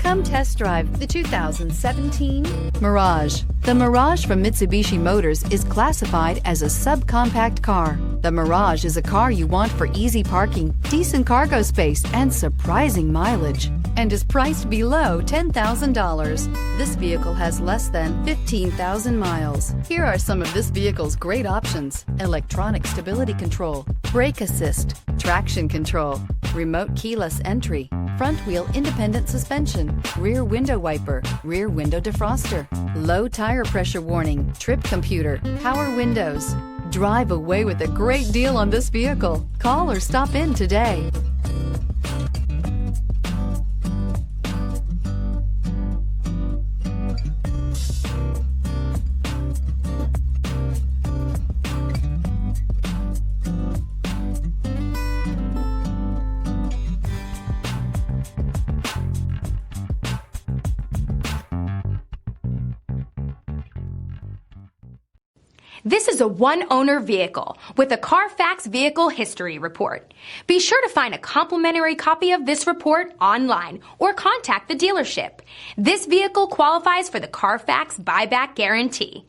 Come test drive the 2017 Mirage. The Mirage from Mitsubishi Motors is classified as a subcompact car. The Mirage is a car you want for easy parking, decent cargo space, and surprising mileage, and is priced below $10,000. This vehicle has less than 15,000 miles. Here are some of this vehicle's great options: electronic stability control, brake assist, traction control, remote keyless entry, front wheel independent suspension, rear window wiper, rear window defroster, low tire pressure warning, trip computer, power windows. Drive away with a great deal on this vehicle. Call or stop in today. This is a one-owner vehicle with a Carfax Vehicle History Report. Be sure to find a complimentary copy of this report online or contact the dealership. This vehicle qualifies for the Carfax Buyback Guarantee.